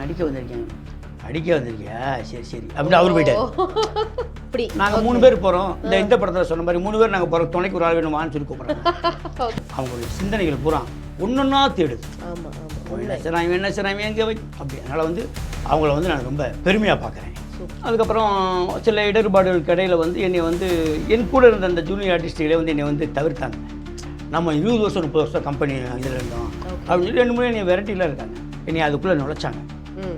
நடிக்க வந்திருக்கேன். அடிக்க வந்திருக்கியா? சரி சரி அப்படின்னு அவர் போயிட்டார். இப்படி நாங்கள் 3 பேர் போகிறோம். இந்த படத்தில் சொன்ன மாதிரி 3 பேர் நாங்கள் போகிறோம். துணைக்கு ஒரு ஆள் வேணுமான்னு சொல்லி கூப்பிட்றாங்க. அவங்களுடைய சிந்தனைகள் பூரா ஒன்றொன்னா தேடுது. ஆமாம் என்ன செய்கிறாங்க எங்கே வை அப்படி. அதனால் வந்து அவங்கள வந்து நான் ரொம்ப பெருமையாக பார்க்குறேன். அதுக்கப்புறம் சில இடர்பாடுகளுக்கு இடையில் வந்து என்னை வந்து என் கூட இருந்த அந்த ஜூனியர் ஆர்டிஸ்ட்டுகளே வந்து என்னை வந்து தவிர்த்தாங்க. நம்ம 20 வருஷம் 30 வருஷம் கம்பெனி இதில் இருந்தோம் அப்படின்னு சொல்லி 2 முறை என்னை வெரைட்டிலாம் இருக்காங்க. என்னை அதுக்குள்ளே நுழைச்சாங்க,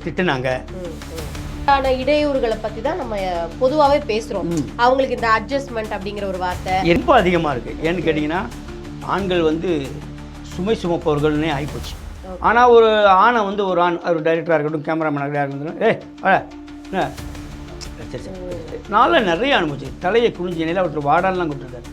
திட்டுனாங்க. இடையூறுகளை பற்றி தான் நம்ம பொதுவாகவே பேசுகிறோம். அவங்களுக்கு இந்த அட்ஜஸ்ட்மெண்ட் அப்படிங்கிற ஒரு வார்த்தை ரொம்ப அதிகமாக இருக்குது. ஏன்னு கேட்டிங்கன்னா ஆண்கள் வந்து சுமை சுமப்பவர்கள்னே ஆகிப்போச்சு. ஆனால் ஒரு ஆணை வந்து ஒரு ஆண் ஒரு டைரக்டராக இருக்கட்டும், கேமராமேனாக இருக்கட்டும், என்ன சரி சரி நாளில் நிறைய அனுபவிச்சு தலையை குனிஞ்சு நிலை அவற்றை வாடாலாம் கொடுத்துருக்காரு.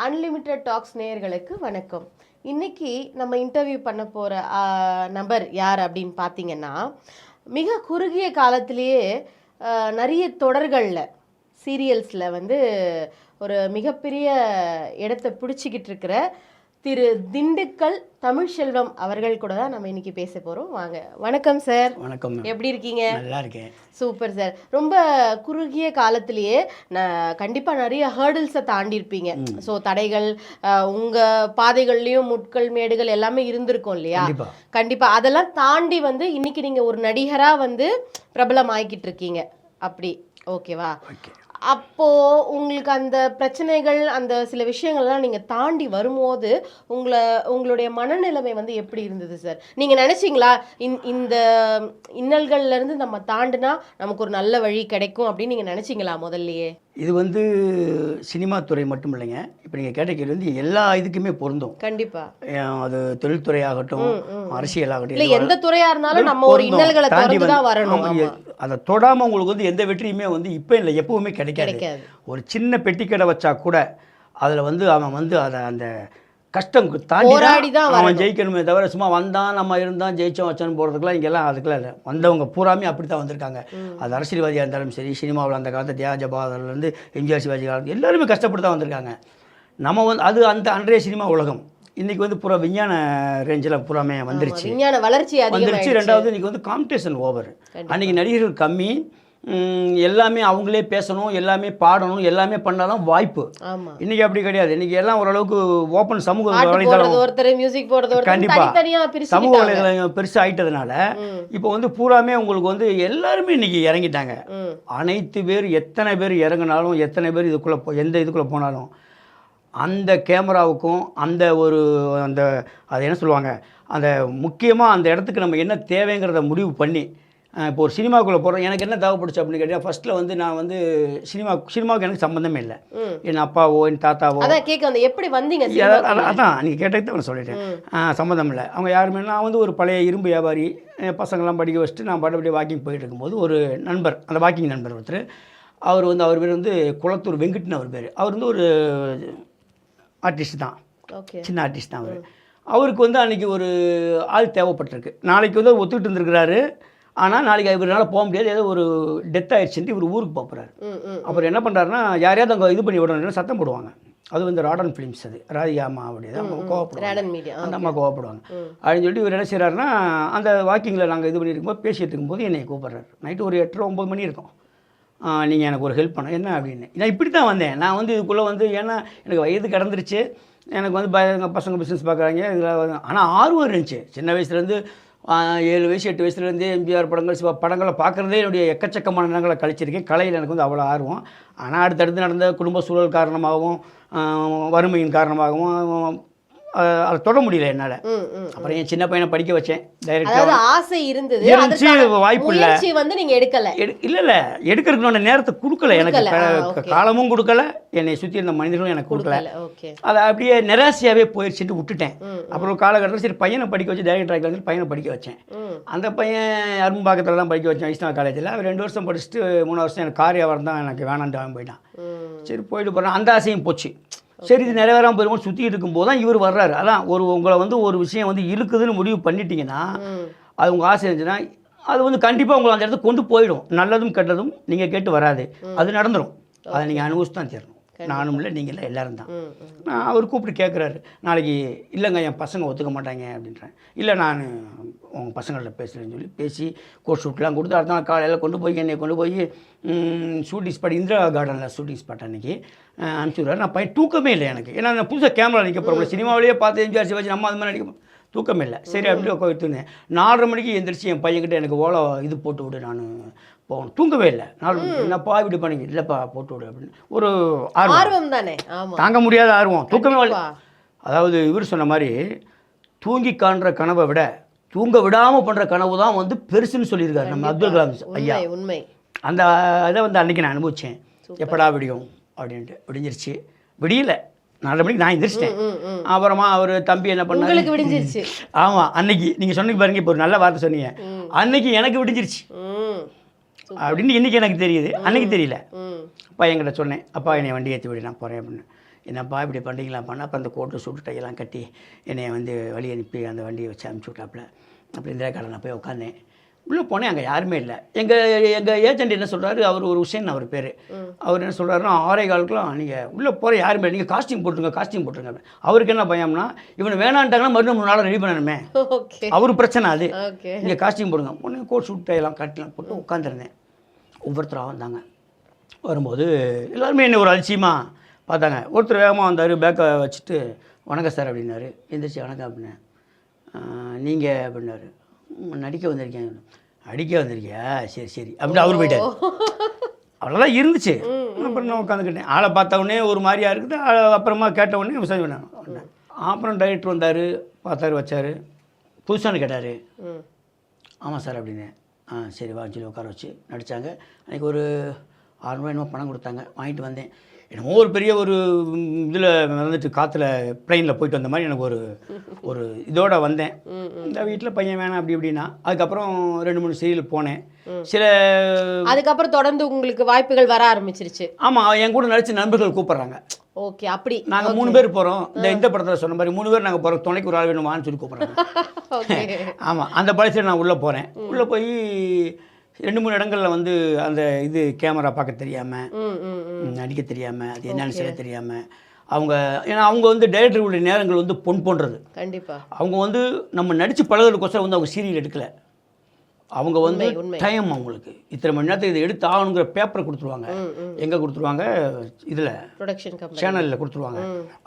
அன்லிமிட்டெட் டாக்ஸ் நேயர்களுக்கு வணக்கம். இன்னைக்கு நம்ம இன்டர்வியூ பண்ண போகிற நபர் யார் அப்படின்னு பார்த்தீங்கன்னா, மிக குறுகிய காலத்திலேயே நிறைய தொடர்களில் சீரியல்ஸில் வந்து ஒரு மிகப்பெரிய இடத்தை பிடிச்சிக்கிட்டு இருக்கிற திரு திண்டுக்கல் தமிழ்செல்வம் அவர்கள் கூட தான் நம்ம இன்னைக்கு பேச போகிறோம். வாங்க. வணக்கம் சார். வணக்கம். எப்படி இருக்கீங்க? நல்லா இருக்கேன். Super sir. ரொம்ப குறுகிய காலத்திலேயே கண்டிப்பாக நிறைய ஹேர்டில்ஸை தாண்டியிருப்பீங்க. ஸோ தடைகள் உங்கள் பாதைகள்லேயும் முட்கள் மேடுகள் எல்லாமே இருந்திருக்கும் இல்லையா? கண்டிப்பாக அதெல்லாம் தாண்டி வந்து இன்னைக்கு நீங்கள் ஒரு நடிகராக வந்து பிரபலம் ஆகிக்கிட்டு இருக்கீங்க. அப்படி ஓகேவா? அப்போ உங்களுக்கு அந்த பிரச்சனைகள் அந்த சில விஷயங்கள்லாம் நீங்க தாண்டி வரும்போது உங்களுடைய மனநிலைமை வந்து எப்படி இருந்தது சார்? நீங்க நினைச்சீங்களா இந்த இன்னல்கள்ல இருந்து நம்ம தாண்டினா நமக்கு ஒரு நல்ல வழி கிடைக்கும் அப்படின்னு நீங்க நினைச்சீங்களா முதல்லயே? இது வந்து சினிமா துறை மட்டும் இல்லைங்க. இப்போ நீங்கள் கேட்ட கேள்வி வந்து எல்லா இதுக்குமே பொருந்தும். கண்டிப்பா. அது தொழில்துறை ஆகட்டும், அரசியல் ஆகட்டும், இல்லை எந்த துறையா இருந்தாலும் நம்ம ஒரு இன்னல்களை தாண்டி தான் வரணும். அதை தொடாமல் உங்களுக்கு வந்து எந்த வெற்றியுமே வந்து இப்போ இல்லை எப்பவுமே கிடைக்காது. ஒரு சின்ன பெட்டிக்கடை வச்சா கூட அதில் வந்து அவன் வந்து அதை அந்த கஷ்டம் தாண்டி தான் அவன் ஜெயிக்கணுமே தவிர சும்மா வந்தான் நம்ம இருந்தான் ஜெயிச்சோம் வச்சோன்னு போகிறதுக்குலாம் இங்கெல்லாம் அதுக்கெல்லாம் இல்லை. வந்தவங்க பூராமே அப்படி தான் வந்திருக்காங்க. அது அரசியல்வாதியாக இருந்தாலும் சரி, சினிமாவில் அந்த காலத்து தியாகராஜ பாகவதர்லேருந்து எம்ஜிஆர் சிவாஜி காலத்து எல்லாருமே கஷ்டப்பட்டு தான் வந்திருக்காங்க. நம்ம வந்து அது அந்த அன்றைய சினிமா உலகம். இன்றைக்கி வந்து பூரா விஞ்ஞான ரேஞ்சில் பூராமே வந்துருச்சு, விஞ்ஞான வளர்ச்சி வந்துருச்சு. ரெண்டாவது இன்றைக்கி வந்து காம்படிஷன் ஓவர். அன்றைக்கி நடிகர்கள் கம்மி, எல்லாமே அவங்களே பேசணும், எல்லாமே பாடணும், எல்லாமே பண்ணாதான் வாய்ப்பு. இன்னைக்கு அப்படி கிடையாது. இன்னைக்கு எல்லாம் ஓரளவுக்கு ஓப்பன் சமூக வலைதளம், கண்டிப்பாக சமூக வலைதளம் பெருசாக ஆயிட்டதுனால இப்போ வந்து பூராமே உங்களுக்கு வந்து எல்லாருமே இன்னைக்கு இறங்கிட்டாங்க. அனைத்து பேர் எத்தனை பேர் இறங்கினாலும், எத்தனை பேர் இதுக்குள்ளே எந்த இதுக்குள்ளே போனாலும் அந்த கேமராவுக்கும் அந்த ஒரு அந்த அது என்ன சொல்லுவாங்க, அந்த முக்கியமாக அந்த இடத்துக்கு நம்ம என்ன தேவைங்கிறத முடிவு பண்ணி இப்போ ஒரு சினிமாவுக்குள்ளே போகிறோம். எனக்கு என்ன தேவைப்படுச்சு அப்படின்னு கேட்டால் ஃபஸ்ட்டில் வந்து நான் வந்து சினிமாவுக்கு எனக்கு சம்மந்தமே இல்லை. என் அப்பாவோ என் தாத்தாவோ எப்படி வந்தீங்க? அதான் நீங்கள் கேட்டது நான் சொல்லிட்டேன். சம்மந்தம் இல்லை. அவங்க யாருமே நான் வந்து ஒரு பழைய இரும்பு வியாபாரி, பசங்கள்லாம் படிக்க வச்சுட்டு நான் பாட்டு வாக்கிங் போயிட்டு இருக்கும்போது ஒரு நண்பர், அந்த வாக்கிங் நண்பர் ஒருத்தர், அவர் பேர் வந்து குளத்தூர் வெங்கட்னு அவர் பேர். அவர் வந்து ஒரு ஆர்டிஸ்ட் தான், சின்ன ஆர்டிஸ்ட் தான் அவர். அவருக்கு வந்து அன்றைக்கி ஒரு ஆள் தேவைப்பட்டிருக்கு. நாளைக்கு வந்து ஒத்துக்கிட்டு இருந்திருக்கிறாரு. ஆனால் நாளைக்கு இவரால் போக முடியாது, ஏதோ ஒரு டெத் ஆகிடுச்சுட்டு இவர் ஊருக்கு போகிறாரு. அப்புறம் என்ன பண்ணுறாருன்னா யாரையாவது அங்கே இது பண்ணி விடணும்னு சத்தம் போடுவாங்க. அது வந்து ராடன் ஃபிலிம்ஸ், அது ராதிகா அம்மா அப்படியே அவங்க கோவப்படுவாங்க, அந்த அம்மா கோவப்படுவாங்க அப்படின்னு சொல்லிட்டு இவர் என்ன செய்கிறாருன்னா அந்த வாக்கிங்கில் நாங்கள் இது பண்ணியிருக்கும்போது பேசிகிட்டு இருக்கும்போது என்னை கூப்பிட்றாரு. நைட்டு ஒரு 8-9 மணி இருக்கும். நீங்கள் எனக்கு ஒரு ஹெல்ப் பண்ண என்ன அப்படின்னு. நான் இப்படி தான் வந்தேன். நான் வந்து இதுக்குள்ளே வந்து ஏன்னா எனக்கு வயது கடந்துருச்சு, எனக்கு வந்து எங்கள் பசங்க பிஸ்னஸ் பார்க்குறாங்க, இதில் ஆனால் ஆர்வம் இருந்துச்சு. சின்ன வயசுலேருந்து 7 வயசு 8 வயசுலேருந்தே எம்ஜிஆர் படங்கள் சிவா படங்களை பார்க்குறதே என்னுடைய எக்கச்சக்கமான நேரங்களை கழிச்சிருக்கேன். கலையில் எனக்கு வந்து அவ்வளோ ஆர்வம். ஆனால் அடுத்தடுத்து நடந்த குடும்ப சூழல் காரணமாகவும் வறுமையின் காரணமாகவும் அதை தொட முடியல என்னால். அப்புறம் என் சின்ன பையனை படிக்க வச்சேன். டைரக்டர் ஆசை இருந்தது, வாய்ப்பு இல்லை வந்து நீங்கள் எடுக்கலை. இல்லை எடுக்கிறதுக்கான நேரத்தை கொடுக்கல, எனக்கு காலமும் கொடுக்கல, என்னை சுற்றி இருந்த மனிதர்களும் எனக்கு கொடுக்கல. அதை அப்படியே நிராசையாகவே போயிடுச்சுட்டு விட்டுட்டேன். அப்புறம் காலகட்டத்தில் சரி பையனை படிக்க வச்சு டைரக்டர் வந்து பையனை படிக்க வச்சேன். அந்த பையன் அரும்பாக்கத்தில் தான் படிக்க வச்சேன், வைஷ்ணவ காலேஜில். அவர் 2 வருஷம் படிச்சுட்டு 3 வருஷம் எனக்கு காரியாவரம் தான் எனக்கு வேணான்ட்டு அவன் போயிட்டான். சரி போயிட்டு போகிறேன். அந்த ஆசையும் போச்சு. சரி இது நிறைவேறாமல் போயிருமோ சுற்றிட்டு இருக்கும்போது தான் இவர் வர்றாரு. அதான் உங்களை வந்து ஒரு விஷயம் வந்து இழுக்குதுன்னு முடிவு பண்ணிட்டீங்கன்னா அது உங்கள் ஆசை இருந்துச்சுன்னா அது வந்து கண்டிப்பாக உங்களை அந்த இடத்துக்கு கொண்டு போயிடும். நல்லதும் கெட்டதும் நீங்கள் கேட்டு வராது, அது நடந்துடும். அதை நீங்கள் அனுபவிச்சு தான் தரணும். நானும் இல்லை, நீங்கள் இல்லை, எல்லோரும் தான். அவர் கூப்பிட்டு கேட்குறாரு, நாளைக்கு இல்லைங்க என் பசங்க ஒத்துக்க மாட்டாங்க அப்படின்றேன். இல்லை நான் உங்கள் பசங்கள்ட்ட பேசுகிறேன்னு சொல்லி பேசி கோட் ஷூட்லாம் கொடுத்து அடுத்த நாள் காலையில் என்னை கொண்டு போய் ஷூட்டிங் ஸ்பாட் இந்திரா கார்டனில் ஷூட்டிங் ஸ்பாட் அன்றைக்கி அனுப்பிச்சுடுறாரு. நான் பையன் தூக்கமே இல்லை எனக்கு, ஏன்னா நான் புதுசாக கேமரா நிற்க போகிறோம், சினிமாவிலேயே பார்த்து எம்ஜிஆர் சிவாஜி நம்ம அது மாதிரி நடிக்க தூக்கமே இல்லை. சரி அப்படின்னு உட்காந்துருந்தேன். 4:30 மணிக்கு எந்திரிச்சு என் பையன்கிட்ட எனக்கு ஓலை இது போட்டு விடு, நான் போகணும். தூங்கவே இல்லை. 4 என்னப்பா இப்படி பண்ணீங்க, இல்லைப்பா போட்டு விடு அப்படின்னு ஒரு ஆர்வம் தானே, தாங்க முடியாத ஆர்வம், தூக்கமே இல்லை. அதாவது இவர் சொன்ன மாதிரி தூங்கி காண்ற கனவை விட தூங்க விடாமல் பண்ணுற கனவு தான் வந்து பெருசுன்னு சொல்லியிருக்காரு நம்ம அப்துல் கலாம் ஐயா. உண்மை. அந்த இதை வந்து அன்றைக்கி நான் அனுபவித்தேன். எப்படா விடியும் அப்படின்ட்டு. விடிஞ்சிருச்சு. விடியல 4 மணிக்கு நான் எந்திரிச்சிட்டேன். அப்புறமா அவர் தம்பி என்ன பண்ணாரு, விடிஞ்சிருச்சு. ஆமாம் அன்னைக்கு நீங்கள் சொன்னீங்க பாருங்க, இப்போ ஒரு நல்ல வார்த்தை சொன்னீங்க, அன்னைக்கு எனக்கு விடிஞ்சிருச்சு அப்படின்னு இன்றைக்கி எனக்கு தெரியுது, அன்றைக்கி தெரியல. அப்பா என்கிட்ட சொன்னேன், அப்பா என்னை வண்டி ஏற்றி விடு நான் போகிறேன் அப்படின்னு. என்னப்பா இப்படி பண்ணுறீங்களாப்பான்னு அப்போ அந்த கோட்டு சூட்டு டையெல்லாம் கட்டி என்னை வந்து வழி அனுப்பி அந்த வண்டியை வச்சு அனுப்பிச்சி விட்டாப்புல. அப்படி இந்திரா கார்டனில் போய் உட்காந்தேன். உள்ளே போனேன், அங்கே யாருமே இல்லை. எங்கள் ஏஜென்ட் என்ன சொல்கிறாரு, அவர் ஒரு உசேன் அவர் பேர், அவர் என்ன சொல்கிறாருன்னா 6:15 நீங்கள் உள்ளே போகிற யாருமே நீங்கள் காஸ்டியூம் போட்டுருங்க. அவருக்கு என்ன பயம்னா இவனை வேணான்ட்டாங்கன்னா மறுபடியும் 3 நாள் ரெடி பண்ணணுமே, அவர் பிரச்சனை அது. நீங்கள் காஸ்டியூம் போடுங்க. ஒன்று கோட் சூட் எல்லாம் கட்டலாம் போட்டு உட்காந்துருந்தேன். ஒவ்வொருத்தராக வந்தாங்க. வரும்போது எல்லாருமே என்ன ஒரு அதிசயமாக பார்த்தாங்க. ஒருத்தர் வேகமாக வந்தார், பேக்கை வச்சுட்டு வணக்கம் சார் அப்படின்னாரு. எந்திரிச்சு வணக்கம் அப்படின்னேன். நீங்கள் அப்படின்னாரு. நடிக்க வந்திருக்கேன். அடிக்க வந்திருக்கியா, சரி சரி அப்படின்னு அவர் போயிட்டார். அவ்வளோதான் இருந்துச்சு. அப்புறம் நான் உட்காந்துக்கிட்டேன். ஆளை பார்த்த உடனே ஒரு மாதிரியாக இருக்குது. அப்புறமா கேட்ட உடனே விசாரி பண்ணேன். அப்புறம் டைரக்டர் வந்தார், பார்த்தாரு, வச்சார். புதுசானு கேட்டார். ஆமாம் சார் அப்படின்னு. சரி வான்னு சொல்லி உட்கார வச்சு நடித்தாங்க. அன்றைக்கி ஒரு 600 என்னமோ பணம் கொடுத்தாங்க, வாங்கிட்டு வந்தேன். என்னமோ ஒரு பெரிய ஒரு இதில் வந்துட்டு காற்றுல ப்ளைனில் போயிட்டு வந்த மாதிரி எனக்கு ஒரு இதோடு வந்தேன். இந்த வீட்டில் பையன் வேணாம் அப்படி இப்படின்னா. அதுக்கப்புறம் 2-3 சீரியல் போனேன். அதுக்கப்புறம் தொடர்ந்து உங்களுக்கு வாய்ப்புகள் வர ஆரம்பிச்சிருச்சு. ஆமாம், என் கூட நடிச்ச நண்பர்கள் கூப்பிட்றாங்க. ஓகே, அப்படி நாங்கள் 3 பேர் போகிறோம். இந்த படத்தில் சொன்ன மாதிரி 3 பேர் நாங்கள் போகிறோம், துணைக்கு ஒரு ஆள் வேணுமான்னு சொல்லி கூப்பிட்றாங்க. ஆமாம், அந்த படத்தில் நான் உள்ளே போகிறேன். உள்ளே போய் 2-3 இடங்களில் வந்து அந்த இது கேமரா பார்க்க தெரியாமல், நடிக்க தெரியாமல், அது என்னென்னு சொல்ல தெரியாமல் அவங்க, ஏன்னா அவங்க வந்து டைரக்டர்களுடைய நேரங்கள் வந்து பொன் போன்றது. கண்டிப்பாக அவங்க வந்து நம்ம நடித்து பழகிறதுக்கோசரம் வந்து அவங்க சீரியல் எடுக்கலை. அவங்க வந்து டைம், அவங்களுக்கு இத்தனை மணி நேரத்துக்கு இதை எடுத்து ஆகணுங்கிற பேப்பரை கொடுத்துருவாங்க. எங்கே கொடுத்துருவாங்க, இதில் ப்ரொடக்ஷன் சேனலில் கொடுத்துருவாங்க.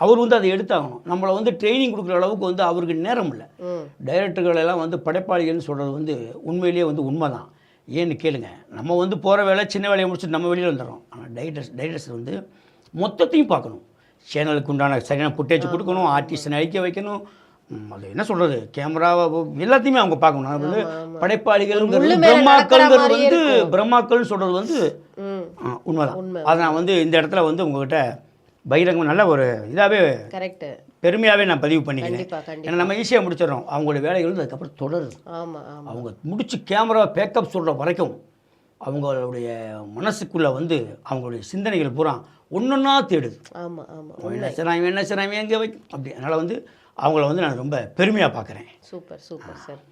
அவர் வந்து அதை எடுத்தாகணும். நம்மளை வந்து ட்ரைனிங் கொடுக்குற அளவுக்கு வந்து அவருக்கு நேரம் இல்லை. டைரக்டர்கள் எல்லாம் வந்து படைப்பாளிகள்னு சொல்கிறது வந்து உண்மையிலேயே வந்து உண்மை தான். ஏன்னு கேளுங்க, நம்ம வந்து போகிற வேலை சின்ன வேலையை முடிச்சுட்டு நம்ம வெளியில் வந்துடுறோம். ஆனால் டைரக்டர்ஸ் வந்து மொத்தத்தையும் பார்க்கணும். சேனலுக்கு உண்டான சரியான ஃபுட்டேஜ் கொடுக்கணும், ஆர்டிஸ்ட்டை நடிக்க வைக்கணும், அது என்ன சொல்கிறது, கேமராவை எல்லாத்தையுமே அவங்க பார்க்கணும். அது வந்து படைப்பாளிகள் பிரம்மாக்கள்னு சொல்கிறது வந்து உண்மைதான். அதை நான் வந்து இந்த இடத்துல வந்து உங்கள்கிட்ட பகிரங்கமாக நல்ல ஒரு இதாகவே கரெக்டு பெருமையாகவே நான் பதிவு பண்ணிக்கிறேன். ஏன்னா நம்ம ஈஸியாக முடிச்சிடறோம். அவங்களுடைய வேலைகள் வந்து அதுக்கப்புறம் தொடருது. அவங்க முடிச்சு கேமரா பேக்கப் சொல்கிற வரைக்கும் அவங்களுடைய மனசுக்குள்ளே வந்து அவங்களுடைய சிந்தனைகள் பூரா ஒன்றொன்னா தேடுது. என்ன செய்கிறாங்க எங்கே வை அப்படி. அதனால் வந்து அவங்கள வந்து நான் ரொம்ப பெருமையாக பார்க்குறேன். Super super sir.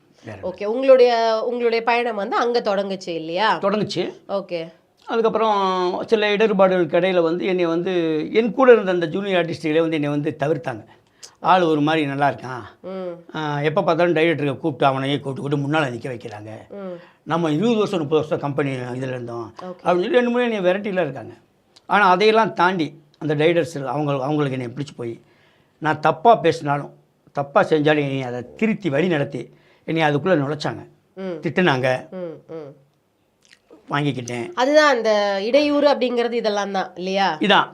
ஓகே, உங்களுடைய பயணம் வந்து அங்கே தொடங்குச்சு இல்லையா? தொடங்குச்சு. ஓகே. அதுக்கப்புறம் சில இடர்பாடுகளுக்கு இடையில் வந்து என்னை வந்து என் கூட இருந்த அந்த ஜூனியர் ஆர்டிஸ்ட்டுகளே வந்து என்னை வந்து தவிர்த்தாங்க. ஆள் ஒரு மாதிரி நல்லா இருக்கான், எப்போ பார்த்தாலும் டைரக்டருக்கு கூப்பிட்டு அவனையே கூப்பிட்டு முன்னால் நிற்க வைக்கிறாங்க, நம்ம 20 வருஷம் 30 வருஷம் கம்பெனி இதில் இருந்தோம் அப்படின்னு சொல்லி 2 முறை என்னை வெரைட்டிலாம் இருக்காங்க. ஆனால் அதையெல்லாம் தாண்டி அந்த டைரக்டர்ஸ் அவங்களுக்கு என்னை பிடிச்சி போய் நான் தப்பாக பேசினாலும் தப்பாக செஞ்சாலும் என்னை அதை திருத்தி வழி நடத்தி என்னை அதுக்குள்ளே நுழைச்சாங்க, திட்டுனாங்க, வாங்கிக்கிட்டேன். அதுதான் அந்த இடையூறு அப்படிங்கிறது, இதெல்லாம் தான் இல்லையா?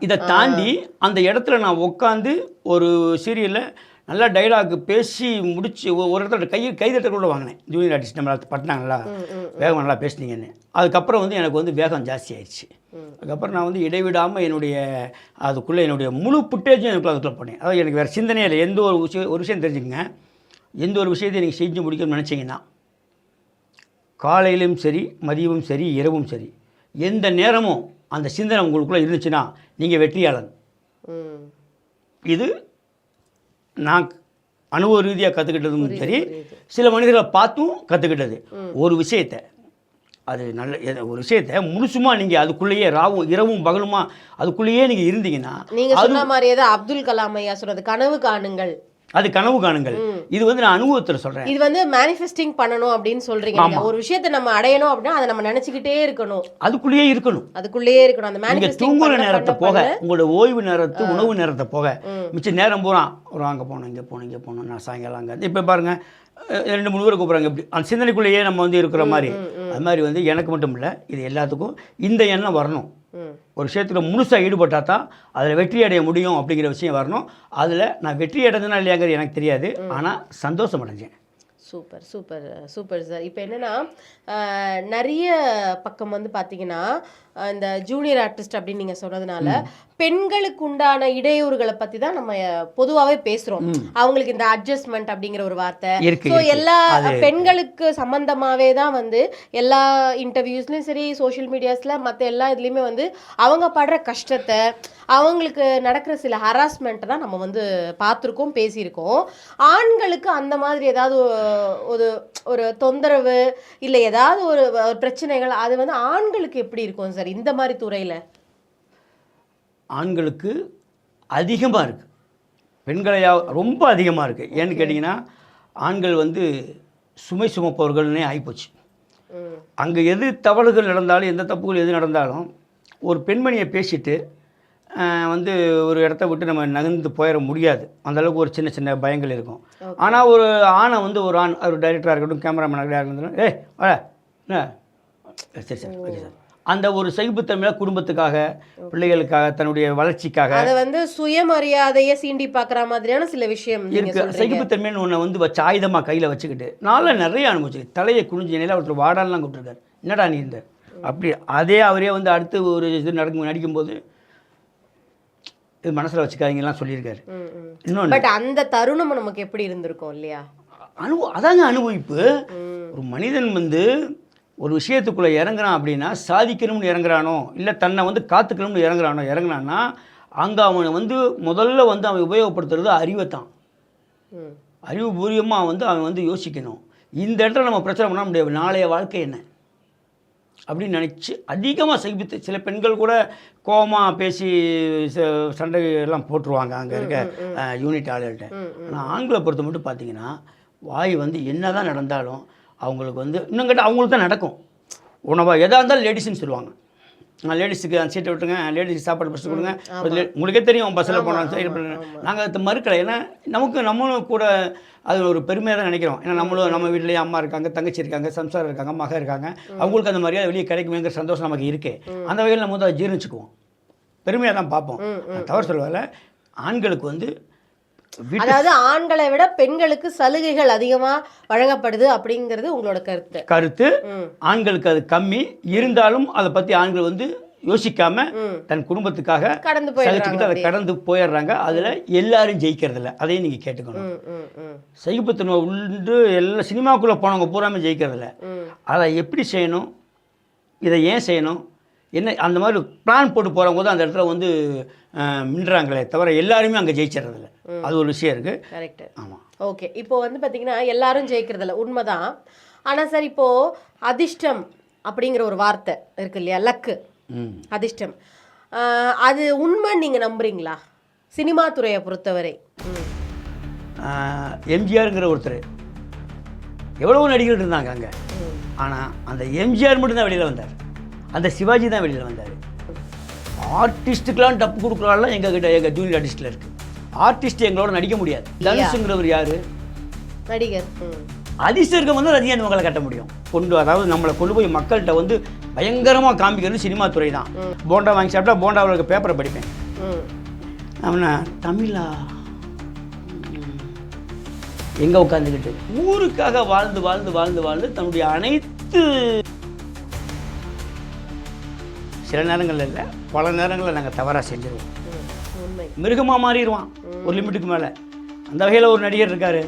இதை தாண்டி அந்த இடத்துல நான் உட்காந்து ஒரு சீரியலில் நல்லா டைலாக் பேசி முடிச்சு ஒரு இடத்துல கைதட்டல் கூட வாங்கினேன். ஜூனியர் ஆர்டிஸ்ட் நம்மளை பட்டினாங்களா, வேகம் நல்லா பேசுனீங்கன்னு. அதுக்கப்புறம் வந்து எனக்கு வந்து வேகம் ஜாஸ்தி ஆயிடுச்சு. அதுக்கப்புறம் நான் வந்து இடைவிடாமல் அதுக்குள்ளே என்னுடைய முழு புட்டேஜும் எனக்குள்ள அதுக்குள்ளே போனேன். அதாவது எனக்கு வேறு சிந்தனையே இல்லை. எந்த ஒரு விஷயம் தெரிஞ்சுக்கங்க, எந்த ஒரு விஷயத்தை நீங்கள் செஞ்சு முடிக்கணும்னு நினச்சிங்கன்னா காலையிலும் சரி, மதியமும் சரி, இரவும் சரி, எந்த நேரமும் அந்த சிந்தனை உங்களுக்குள்ளே இருந்துச்சுன்னா நீங்கள் வெற்றியாளன். இது நான் அனுபவ ரீதியாக கற்றுக்கிட்டதும் சரி, சில மனிதர்களை பார்த்தும் கற்றுக்கிட்டது. ஒரு விஷயத்தை அது ஒரு விஷயத்தை முழுசுமா நீங்கள் அதுக்குள்ளேயே இரவும் பகலுமா அதுக்குள்ளேயே நீங்கள் இருந்தீங்கன்னா, நீங்க சொன்ன மாதிரியே தான் அப்துல் கலாம் ஐயா சொல்றது, கனவு காணுங்கள். அது கனவு காணுங்கள். இது வந்து நான் அனுபவத்தில் சொல்கிறேன். இது வந்து மேனிஃபெஸ்டிங் பண்ணணும் அப்படின்னு சொல்றீங்க. ஒரு விஷயத்தை நம்ம அடையணும் அப்படின்னா அதை நம்ம நினைச்சுக்கிட்டே இருக்கணும், அதுக்குள்ளேயே இருக்கணும். அந்த மேனிஃபெஸ்டிங் தூங்குற நேரத்தை போக, உங்களோட ஓய்வு நேரத்து உணவு நேரத்தை போக, மிச்ச நேரம் பூரா ஒரு அங்கே போகணும் இங்கே போகணும் நான் சாயங்காலம் அங்கே இப்போ பாருங்கள் 2-3 பேரை கூப்பிட்றாங்க. இப்படி அந்த சிந்தனைக்குள்ளேயே நம்ம வந்து இருக்கிற மாதிரி. அது மாதிரி வந்து எனக்கு மட்டும் இல்லை, இது எல்லாத்துக்கும் இந்த எண்ணம் வரணும். ஒரு விஷயத்தில் முழுசாக ஈடுபட்டால் தான் அதில் வெற்றி அடைய முடியும் அப்படிங்கிற விஷயம் வரணும். அதில் நான் வெற்றி அடைஞ்சனா இல்லையாங்கிறது எனக்கு தெரியாது, ஆனால் சந்தோஷம் அடைஞ்சேன். Super super super sir. இப்போ என்னென்னா நிறைய பக்கம் வந்து பார்த்தீங்கன்னா இந்த ஜூனியர் ஆர்டிஸ்ட் அப்படின்னு நீங்கள் சொன்னதுனால பெண்களுக்கு உண்டான இடையூறுகளை பற்றி தான் நம்ம பொதுவாகவே பேசுகிறோம். அவங்களுக்கு இந்த அட்ஜஸ்ட்மெண்ட் அப்படிங்கிற ஒரு வார்த்தை. ஸோ எல்லா பெண்களுக்கு சம்மந்தமாகவே தான் வந்து எல்லா இன்டர்வியூஸ்லையும் சரி, சோஷியல் மீடியாஸில் மற்ற எல்லா இதுலேயுமே வந்து அவங்க படுற கஷ்டத்தை, அவங்களுக்கு நடக்கிற சில ஹராஸ்மெண்ட்டை தான் நம்ம வந்து பார்த்துருக்கோம், பேசியிருக்கோம். ஆண்களுக்கு அந்த மாதிரி ஏதாவது ஒரு தொந்தரவு இல்லை ஏதாவது ஒரு பிரச்சனைகள் அது வந்து ஆண்களுக்கு எப்படி இருக்கும் சார் இந்த மாதிரி துறையில்? ஆண்களுக்கு அதிகமாக இருக்குது, பெண்களையா ரொம்ப அதிகமாக இருக்குது. ஏன்னு கேட்டிங்கன்னா, ஆண்கள் வந்து சுமை சுமப்பவர்கள்னே ஆகிப்போச்சு. அங்கே எது தவறுகள் நடந்தாலும், எந்த தப்புகள் எது நடந்தாலும், ஒரு பெண்மணியை பேசிட்டு வந்து ஒரு இடத்த விட்டு நம்ம நகர்ந்து போயிட முடியாது. அந்தளவுக்கு ஒரு சின்ன சின்ன பயங்கள் இருக்கும். ஆனால் ஒரு ஆணை வந்து ஒரு டைரக்டராக இருக்கட்டும், கேமராமேனாக இருந்தாலும், சரி சார் ஓகே சார், அந்த ஒரு சகிப்புத்தன்மையாக குடும்பத்துக்காக, பிள்ளைகளுக்காக, தன்னுடைய வளர்ச்சிக்காக அதை வந்து சுயமரியாதையை சீண்டி பார்க்குற மாதிரியான சில விஷயம் இருக்குது. சகிப்புத்தன்மைன்னு ஒன்று வந்து வச்சு ஆயுதமாக கையில் வச்சுக்கிட்டு நான்லாம் நிறைய அனுபவிச்சு, தலையை குனிஞ்சு நிலையில் ஒருத்தர் வாடாலாம் கூப்பிட்டுருக்காரு, என்னடா நீ இந்த அப்படி அதே அவரே வந்து அடுத்து ஒரு இது நடிக்கும்போது இது மனசில் வச்சுக்காதீங்கலாம் சொல்லியிருக்காரு. இன்னொன்று பட் அந்த தருணம் நமக்கு எப்படி இருந்திருக்கும் இல்லையா? அதாங்க அனுபவிப்பு. ஒரு மனிதன் வந்து ஒரு விஷயத்துக்குள்ளே இறங்குறான் அப்படின்னா, சாதிக்கணும்னு இறங்குறானோ இல்லை தன்னை வந்து காத்துக்கணும்னு இறங்குறான்னா அங்கே அவனை வந்து முதல்ல வந்து அவன் உபயோகப்படுத்துறது அறிவை தான். அறிவுபூர்வமாக வந்து அவன் வந்து யோசிக்கணும். இந்த இடத்துல நம்ம பிரச்சனை பண்ணால் நம்முடைய நாளைய வாழ்க்கை என்ன அப்படின்னு நினச்சி அதிகமாக சகிப்பித்து, சில பெண்கள் கூட கோபமாக பேசி சண்டை எல்லாம் போட்டுருவாங்க அங்கே இருக்க யூனிட் ஆளுகிட்ட. ஆனால் ஆண்களை பொறுத்த மட்டும் பார்த்தீங்கன்னா, வாய் வந்து என்ன தான் நடந்தாலும் அவங்களுக்கு வந்து இன்னும் கேட்டால் அவங்களுக்கு தான் நடக்கும். உணவாக எதாக இருந்தாலும் லேடிஸ்ன்னு சொல்லுவாங்க. லேடிஸுக்கு அந்த சீட்டை விட்டுருங்க, லேடிஸுக்கு சாப்பாடு பஸ்ட்டு கொடுங்க. உங்களுக்கே தெரியும் பஸ்ஸில் போனால் சைடு பண்ணுங்க. நாங்கள் அதை மறுக்கலை. ஏன்னா நம்மளும் கூட அது ஒரு பெருமையாக தான் நினைக்கிறோம். ஏன்னா நம்ம வீட்லேயே அம்மா இருக்காங்க, தங்கச்சி இருக்காங்க, சம்சாரம் இருக்காங்க, மகன் இருக்காங்க, அவங்களுக்கு அந்த மாதிரியாக வெளியே கிடைக்குமேங்கிற சந்தோஷம் நமக்கு இருக்குது. அந்த வகையில் நம்ம வந்து அதை ஜீர்ணிச்சுக்குவோம், பெருமையாக தான் பார்ப்போம். தவறு சொல்லுவாங்க. ஆண்களுக்கு வந்து அதாவது ஆண்களை விட பெண்களுக்கு சலுகைகள் அதிகமாக வழங்கப்படுது அப்படிங்கிறது உங்களோட கருத்து. ஆண்களுக்கு அது கம்மி இருந்தாலும் அதை பற்றி ஆண்கள் வந்து யோசிக்காம தன் குடும்பத்துக்காக அதை கடந்து போயிடுறாங்க. அதில் எல்லாரும் ஜெயிக்கிறது இல்லை, அதையும் நீங்கள் கேட்டுக்கணும். சகிப்புத்தன்மை உண்டு எல்லா சினிமாக்குள்ளே போனவங்க பூராமே ஜெயிக்கிறது இல்லை. அதை எப்படி செய்யணும், இதை ஏன் செய்யணும், என்ன அந்த மாதிரி பிளான் போட்டு போகிறவங்க தான் அந்த இடத்துல வந்து மின்றாங்களே தவிர எல்லாருமே அங்கே ஜெயிச்சிடறதில்ல. அது ஒரு விஷயம் இருக்குது. கரெக்ட். ஆமாம். ஓகே. இப்போ வந்து பார்த்தீங்கன்னா எல்லாரும் ஜெயிக்கிறதில்ல, உண்மைதான். ஆனால் சார் இப்போது அதிர்ஷ்டம் அப்படிங்கிற ஒரு வார்த்தை இருக்கு இல்லையா, லக்கு, அதிர்ஷ்டம், அது உண்மை நீங்கள் நம்புறீங்களா சினிமா துறையை பொறுத்தவரை? எம்ஜிஆருங்கிற ஒருத்தர், எவ்வளவோ நடிகர்கள் இருந்தாங்க அங்கே, ஆனால் அந்த எம்ஜிஆர் மட்டும்தான் வெளியில் வந்தார், அந்த சிவாஜி தான் வெளியில் வந்தார். ஆர்டிஸ்ட்டுக்கெலாம் டப்பு கொடுக்குறாலாம் எங்கள் ஜூனியர் ஆர்டிஸ்டில் இருக்குது. ஆர்டிஸ்ட் எங்களோட நடிக்க முடியாது. தனுஷுங்கிறவர் யார்? நடிகர். அதிர்ஷ்டம் வந்து ரஜினிகாந்த் மக்களை கட்ட முடியும் அதாவது நம்மளை கொண்டு போய் மக்கள்கிட்ட வந்து பயங்கரமாக காமிக்கிறது சினிமா துறை தான். போண்டா வாங்கி சாப்பிட்டா போண்டாவில் பேப்பரை படிப்பேன். அவனா தமிழா எங்கே உட்காந்துக்கிட்டு ஊருக்காக வாழ்ந்து வாழ்ந்து வாழ்ந்து வாழ்ந்து தன்னுடைய அனைத்து சில நேரங்களில் இல்லை பல நேரங்களில் நாங்கள் தவறாக செஞ்சிருவோம். மிருகமாக மாறிடுவான் ஒரு லிமிட்டுக்கு மேலே. அந்த வகையில் ஒரு நடிகர் இருக்கார்,